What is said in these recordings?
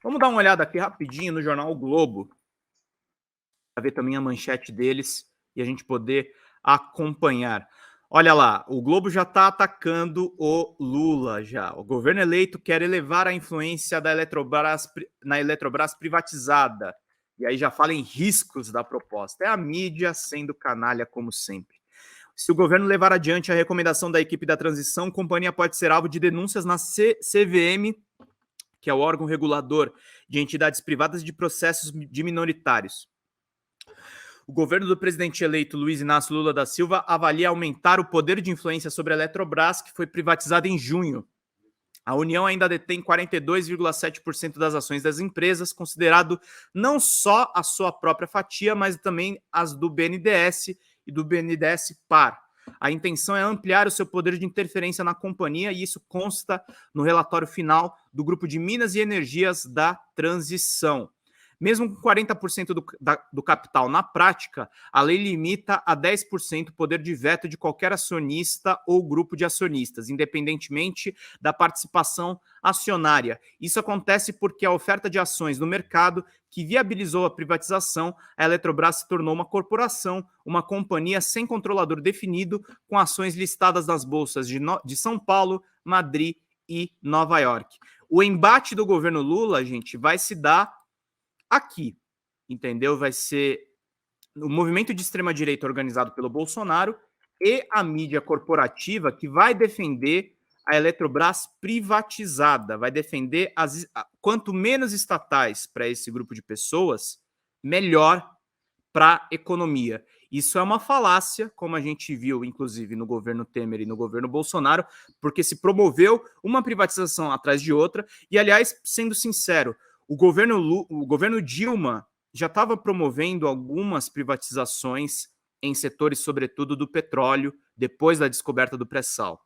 Vamos dar uma olhada aqui rapidinho no jornal o Globo, para ver também a manchete deles e a gente poder acompanhar. Olha lá, o Globo já está atacando o Lula já. O governo eleito quer elevar a influência da Eletrobras na Eletrobras privatizada. E aí já fala em riscos da proposta. É a mídia sendo canalha como sempre. Se o governo levar adiante a recomendação da equipe da transição, a companhia pode ser alvo de denúncias na CVM, que é o órgão regulador de entidades privadas de processos de minoritários. O governo do presidente eleito Luiz Inácio Lula da Silva avalia aumentar o poder de influência sobre a Eletrobras, que foi privatizada em junho. A União ainda detém 42,7% das ações das empresas, considerado não só a sua própria fatia, mas também as do BNDES e do BNDES Par. A intenção é ampliar o seu poder de interferência na companhia e isso consta no relatório final do Grupo de Minas e Energias da Transição. Mesmo com 40% do capital na prática, a lei limita a 10% o poder de veto de qualquer acionista ou grupo de acionistas, independentemente da participação acionária. Isso acontece porque a oferta de ações no mercado que viabilizou a privatização, a Eletrobras se tornou uma corporação, uma companhia sem controlador definido, com ações listadas nas bolsas de São Paulo, Madrid e Nova York. O embate do governo Lula, gente, vai se dar aqui, entendeu? Vai ser o movimento de extrema-direita organizado pelo Bolsonaro e a mídia corporativa que vai defender a Eletrobras privatizada, vai defender quanto menos estatais para esse grupo de pessoas, melhor para a economia. Isso é uma falácia, como a gente viu, inclusive, no governo Temer e no governo Bolsonaro, porque se promoveu uma privatização atrás de outra. E, aliás, sendo sincero, o governo Dilma já estava promovendo algumas privatizações em setores, sobretudo, do petróleo, depois da descoberta do pré-sal.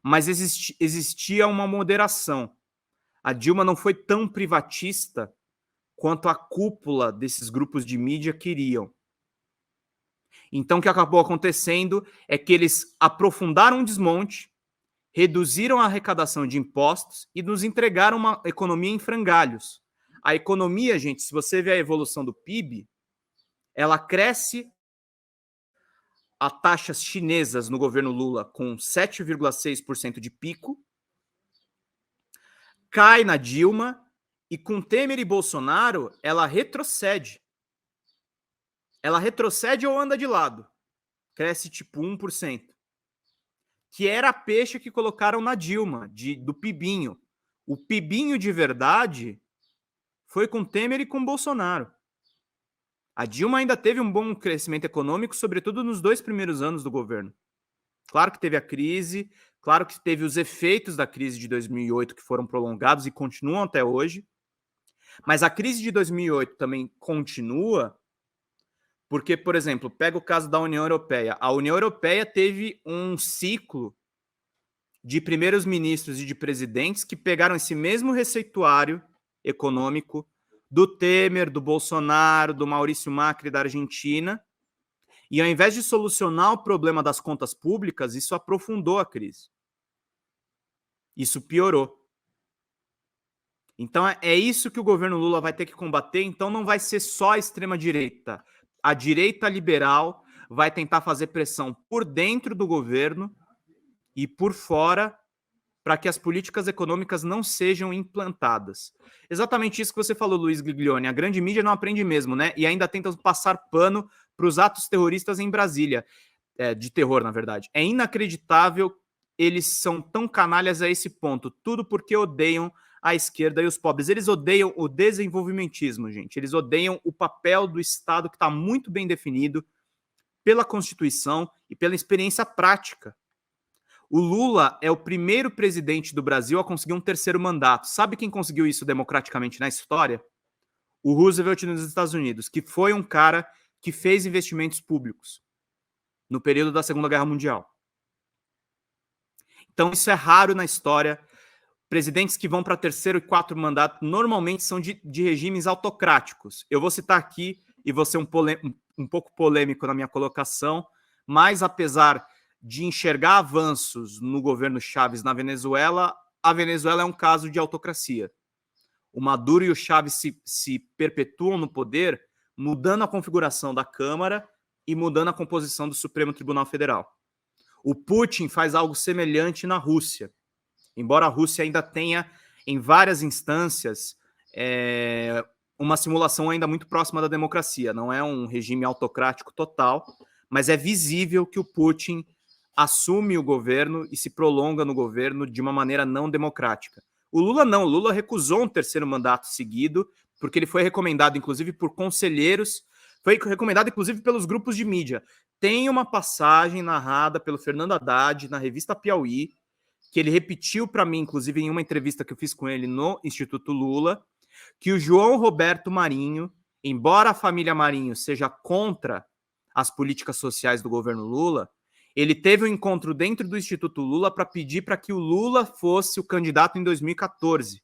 Mas existia uma moderação. A Dilma não foi tão privatista quanto a cúpula desses grupos de mídia queriam. Então, o que acabou acontecendo é que eles aprofundaram o desmonte, reduziram a arrecadação de impostos e nos entregaram uma economia em frangalhos. A economia, gente, se você vê a evolução do PIB, ela cresce a taxas chinesas no governo Lula com 7,6% de pico, cai na Dilma e com Temer e Bolsonaro ela retrocede. Ela retrocede ou anda de lado. Cresce tipo 1%. Que era a peixe que colocaram na Dilma, do Pibinho. O Pibinho de verdade foi com Temer e com Bolsonaro. A Dilma ainda teve um bom crescimento econômico, sobretudo nos 2 primeiros anos do governo. Claro que teve a crise, claro que teve os efeitos da crise de 2008 que foram prolongados e continuam até hoje, mas a crise de 2008 também continua porque, por exemplo, pega o caso da União Europeia. A União Europeia teve um ciclo de primeiros ministros e de presidentes que pegaram esse mesmo receituário econômico do Temer, do Bolsonaro, do Maurício Macri da Argentina, e ao invés de solucionar o problema das contas públicas, isso aprofundou a crise. Isso piorou. Então é isso que o governo Lula vai ter que combater, então não vai ser só a extrema-direita. A direita liberal vai tentar fazer pressão por dentro do governo e por fora para que as políticas econômicas não sejam implantadas. Exatamente isso que você falou, Luiz Giglione. A grande mídia não aprende mesmo, né? E ainda tentam passar pano para os atos terroristas em Brasília. De terror, na verdade. É inacreditável eles são tão canalhas a esse ponto. Tudo porque odeiam a esquerda e os pobres. Eles odeiam o desenvolvimentismo, gente. Eles odeiam o papel do Estado que está muito bem definido pela Constituição e pela experiência prática. O Lula é o primeiro presidente do Brasil a conseguir um terceiro mandato. Sabe quem conseguiu isso democraticamente na história? O Roosevelt nos Estados Unidos, que foi um cara que fez investimentos públicos no período da Segunda Guerra Mundial. Então, isso é raro na história. Presidentes que vão para terceiro e quarto mandato normalmente são de regimes autocráticos. Eu vou citar aqui, e vou ser um pouco polêmico na minha colocação, mas apesar de enxergar avanços no governo Chávez na Venezuela, a Venezuela é um caso de autocracia. o Maduro e o Chávez se perpetuam no poder, mudando a configuração da Câmara e mudando a composição do Supremo Tribunal Federal. O Putin faz algo semelhante na Rússia, embora a Rússia ainda tenha, em várias instâncias, uma simulação ainda muito próxima da democracia. Não é um regime autocrático total, mas é visível que o Putin assume o governo e se prolonga no governo de uma maneira não democrática. O Lula não, o Lula recusou um terceiro mandato seguido, porque ele foi recomendado, inclusive, por conselheiros, foi recomendado, inclusive, pelos grupos de mídia. Tem uma passagem narrada pelo Fernando Haddad na revista Piauí, que ele repetiu para mim, inclusive, em uma entrevista que eu fiz com ele no Instituto Lula, que o João Roberto Marinho, embora a família Marinho seja contra as políticas sociais do governo Lula, ele teve um encontro dentro do Instituto Lula para pedir para que o Lula fosse o candidato em 2014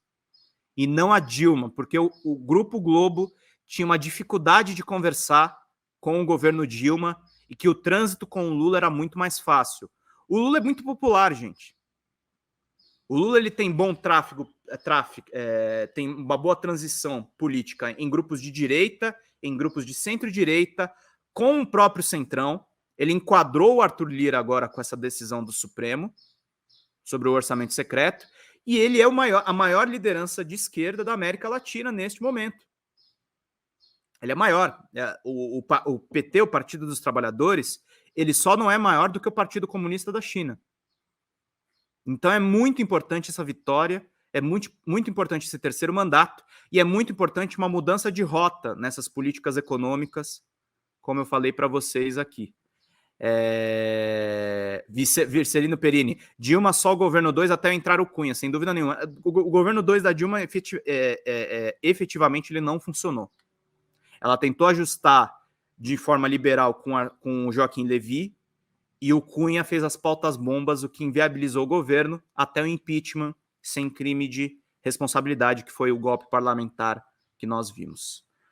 e não a Dilma, porque o Grupo Globo tinha uma dificuldade de conversar com o governo Dilma e que o trânsito com o Lula era muito mais fácil. O Lula é muito popular, gente. O Lula ele tem bom tráfego, tem uma boa transição política em grupos de direita, em grupos de centro-direita, com o próprio Centrão. Ele enquadrou o Arthur Lira agora com essa decisão do Supremo sobre o orçamento secreto, e ele é a maior liderança de esquerda da América Latina neste momento. Ele é maior. O PT, o Partido dos Trabalhadores, ele só não é maior do que o Partido Comunista da China. Então é muito importante essa vitória, é muito, muito importante esse terceiro mandato, e é muito importante uma mudança de rota nessas políticas econômicas, como eu falei para vocês aqui. Vicelino Perini, Dilma só o governo 2 até entrar o Cunha, sem dúvida nenhuma. O governo 2 da Dilma efetivamente ele não funcionou. Ela tentou ajustar de forma liberal com o Joaquim Levy, e o Cunha fez as pautas bombas, o que inviabilizou o governo até o impeachment sem crime de responsabilidade, que foi o golpe parlamentar que nós vimos.